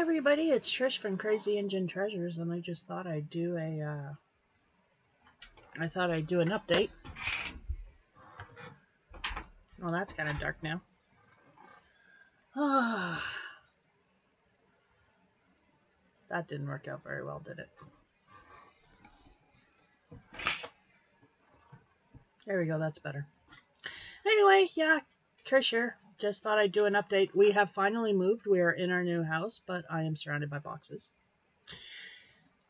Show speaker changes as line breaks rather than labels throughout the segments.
everybody, it's Trish from Crazy Engine Treasures, and I just thought I'd do an update. Oh, that's kind of dark now. That didn't work out very well, did it? There we go, that's better. Anyway, yeah, Trish here. Just thought I'd do an update. We have finally moved. We are in our new house, but I am surrounded by boxes.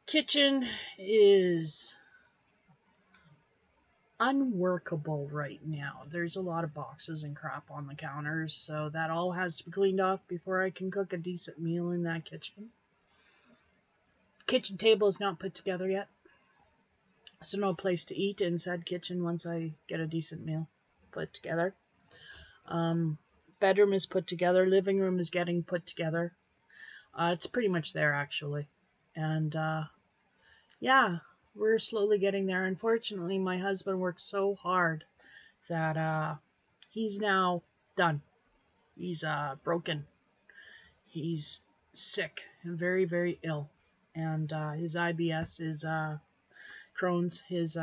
Kitchen is unworkable right now. There's a lot of boxes and crap on the counters, so that all has to be cleaned off before I can cook a decent meal in that kitchen. Kitchen table is not put together yet, so no place to eat inside kitchen once I get a decent meal put together. Bedroom is put together. Living room is getting put together. It's pretty much there, actually. And yeah, we're slowly getting there. Unfortunately, my husband worked so hard that he's now done. He's broken. He's sick and very, very ill. And his IBS is Crohn's. His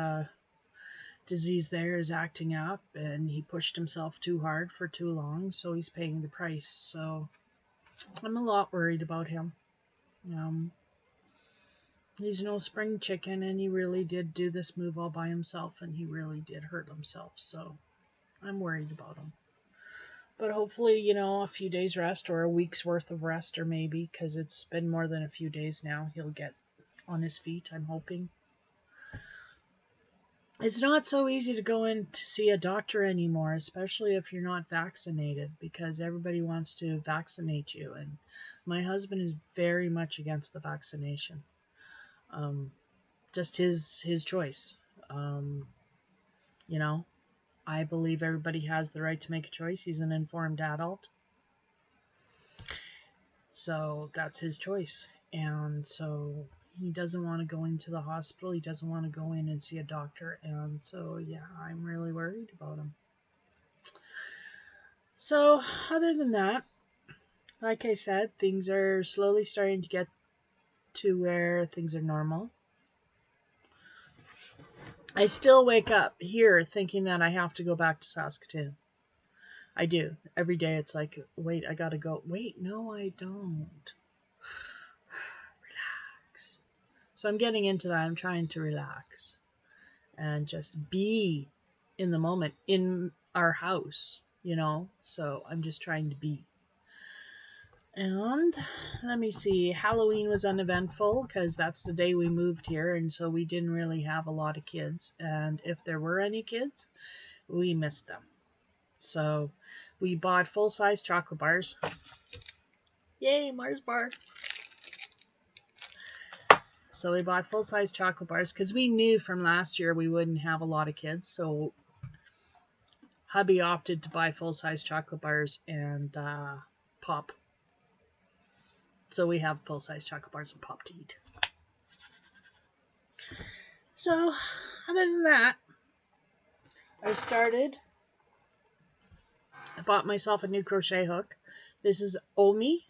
disease there is acting up, and he pushed himself too hard for too long, so he's paying the price. So I'm a lot worried about him. He's no spring chicken, and he really did do this move all by himself, and he really did hurt himself, so I'm worried about him. But hopefully, a few days rest or a week's worth of rest, or maybe, because it's been more than a few days now, he'll get on his feet, I'm hoping. It's not so easy to go in to see a doctor anymore, especially if you're not vaccinated, because everybody wants to vaccinate you, and my husband is very much against the vaccination. Just his choice. I believe everybody has the right to make a choice. He's an informed adult. So that's his choice. And so he doesn't want to go into the hospital. He doesn't want to go in and see a doctor. And so, yeah, I'm really worried about him. So other than that, like I said, things are slowly starting to get to where things are normal. I still wake up here thinking that I have to go back to Saskatoon. I do. Every day it's like, wait, I gotta go. Wait, no, I don't. Relax. So I'm getting into that. I'm trying to relax and just be in the moment in our house, So I'm just trying to be. And let me see, Halloween was uneventful because that's the day we moved here, and so we didn't really have a lot of kids. And if there were any kids, we missed them. So we bought full-size chocolate bars. Yay, Mars bar. So we bought full-size chocolate bars because we knew from last year we wouldn't have a lot of kids. So hubby opted to buy full-size chocolate bars and pop. So we have full-size chocolate bars and pop to eat. So, other than that, I bought myself a new crochet hook. This is Omi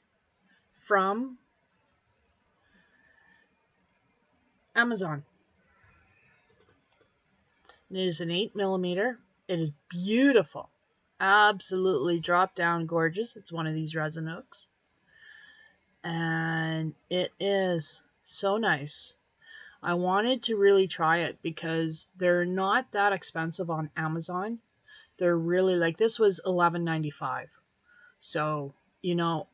from Amazon. It is an 8mm. It is beautiful. Absolutely drop down gorgeous. It's one of these resin hooks. And it is so nice. I wanted to really try it because they're not that expensive on Amazon. They're really this was $11.95. So,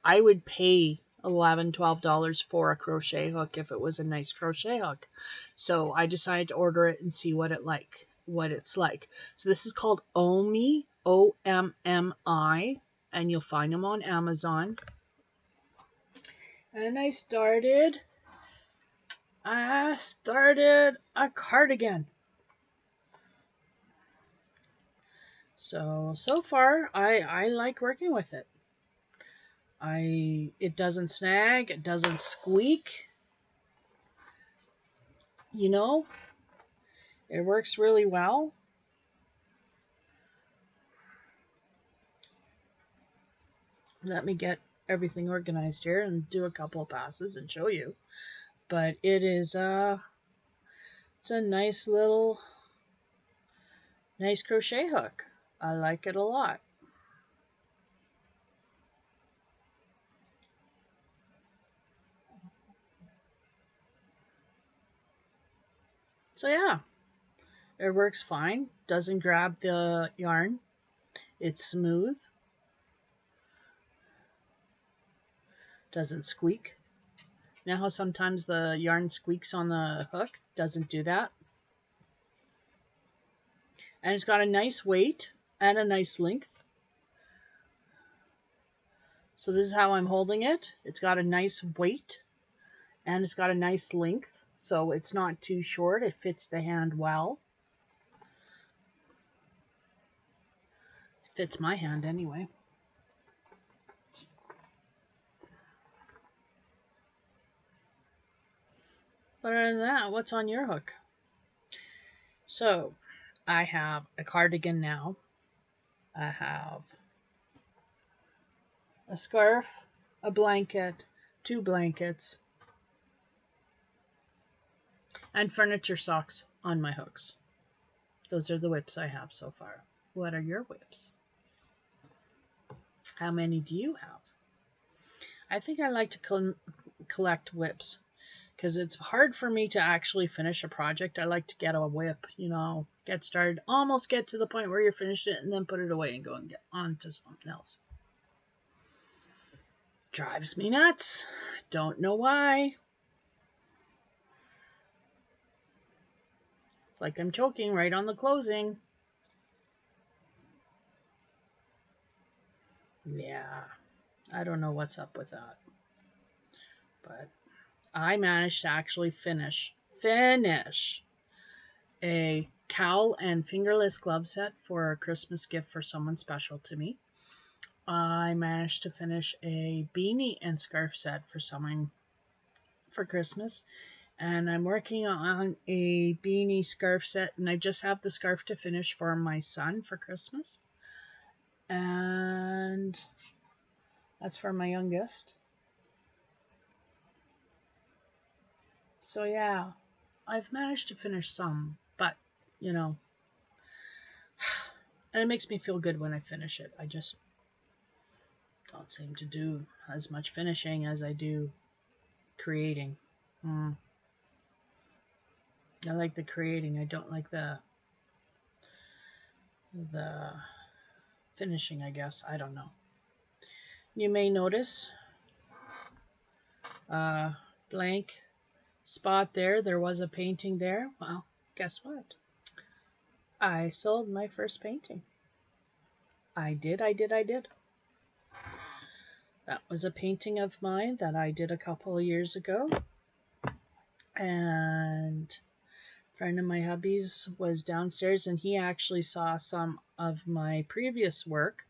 I would pay $11, $12 for a crochet hook if it was a nice crochet hook. So I decided to order it and see what it's like. So this is called Omi, O-M-M-I, and you'll find them on Amazon. And I started a cardigan. So far, I like working with it. It doesn't snag, it doesn't squeak. It works really well. Let me get everything organized here and do a couple of passes and show you. But it is it's a nice little nice crochet hook. I like it a lot. So yeah, it works fine. Doesn't grab the yarn. It's smooth. Doesn't squeak. Now how sometimes the yarn squeaks on the hook? Doesn't do that. And it's got a nice weight and a nice length. So this is how I'm holding it. It's got a nice weight and it's got a nice length. So it's not too short. It fits the hand well. It fits my hand anyway. But other than that, what's on your hook? So I have a cardigan now. I have a scarf, a blanket, 2 blankets, and furniture socks on my hooks. Those are the whips I have so far. What are your whips? How many do you have? I think I like to collect whips because it's hard for me to actually finish a project. I like to get a whip, get started, almost get to the point where you're finished it and then put it away and go and get on to something else. Drives me nuts. Don't know why. It's like I'm choking right on the closing. Yeah, I don't know what's up with that. But I managed to actually finish a cowl and fingerless glove set for a Christmas gift for someone special to me. I managed to finish a beanie and scarf set for someone for Christmas. And I'm working on a beanie scarf set, and I just have the scarf to finish for my son for Christmas. And that's for my youngest. So yeah, I've managed to finish some, but and it makes me feel good when I finish it. I just don't seem to do as much finishing as I do creating. I like the creating. I don't like the finishing, I guess. I don't know. You may notice blank spot there. There was a painting there. Well, guess what? I sold my first painting. I did. That was a painting of mine that I did a couple of years ago. And a friend of my hubby's was downstairs and he actually saw some of my previous work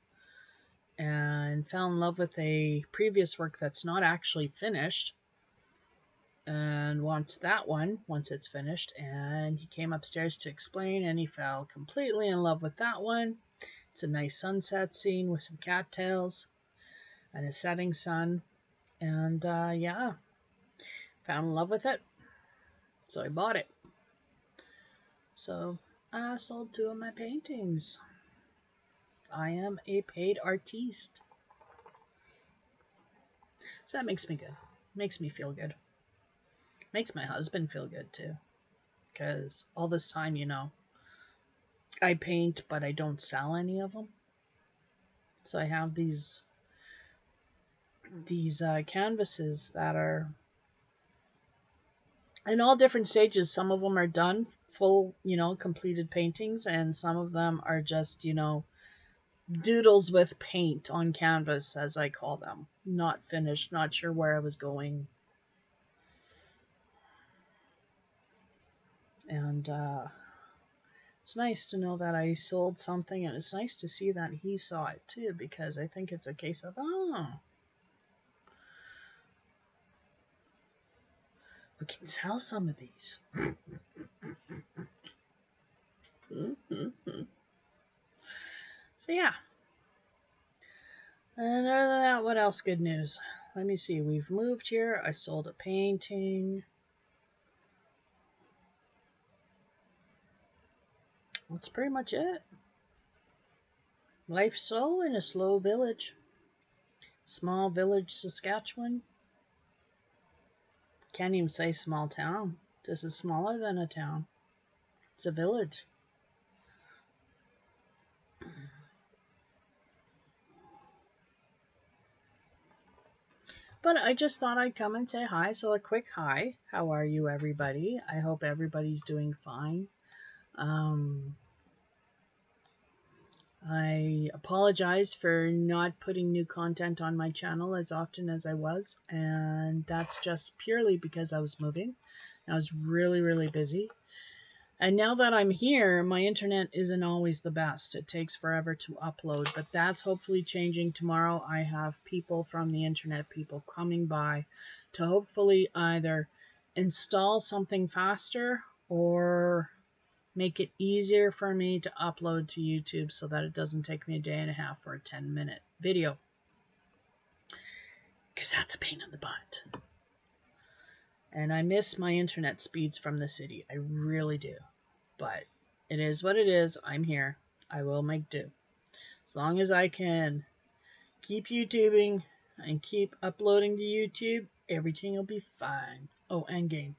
and fell in love with a previous work that's not actually finished and wants that one once it's finished. And he came upstairs to explain and he fell completely in love with that one. It's a nice sunset scene with some cattails and a setting sun. And yeah, found in love with it. So I bought it. So I sold 2 of my paintings. I am a paid artiste. So that makes me good. Makes me feel good. Makes my husband feel good too. Because all this time, I paint, but I don't sell any of them. So I have these canvases that are in all different stages. Some of them are done, full, completed paintings, and some of them are just, doodles with paint on canvas, as I call them. Not finished, not sure where I was going. And it's nice to know that I sold something, and it's nice to see that he saw it too, because I think it's a case of, we can sell some of these. So yeah, And other than that, what else good news? Let me see. We've moved here. I sold a painting. That's pretty much it. Life's slow in a slow village. Small village, Saskatchewan. Can't even say small town. This is smaller than a town. It's a village. But I just thought I'd come and say hi. So a quick hi. How are you, everybody? I hope everybody's doing fine. I apologize for not putting new content on my channel as often as I was. And that's just purely because I was moving. I was really, really busy. And now that I'm here, my internet isn't always the best. It takes forever to upload, but that's hopefully changing tomorrow. I have people from the internet, people coming by to hopefully either install something faster or make it easier for me to upload to YouTube so that it doesn't take me a day and a half for a 10-minute video. Because that's a pain in the butt. And I miss my internet speeds from the city. I really do. But it is what it is. I'm here. I will make do. As long as I can keep YouTubing and keep uploading to YouTube, everything will be fine. Oh, and game.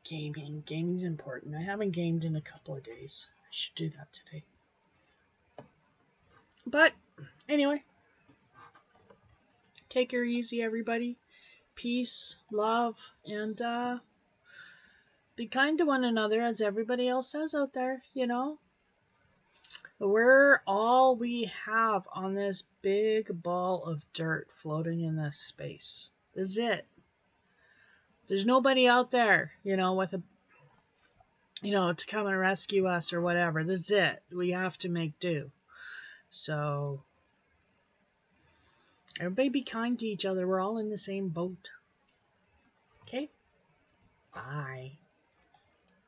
Gaming. Gaming's important. I haven't gamed in a couple of days. I should do that today. But anyway, take her easy, everybody. Peace, love, and be kind to one another, as everybody else says out there, you know. We're all we have on this big ball of dirt floating in this space. This is it. There's nobody out there, you know, with a, you know, to come and rescue us or whatever. This is it. We have to make do. So, everybody be kind to each other. We're all in the same boat. Okay? Bye.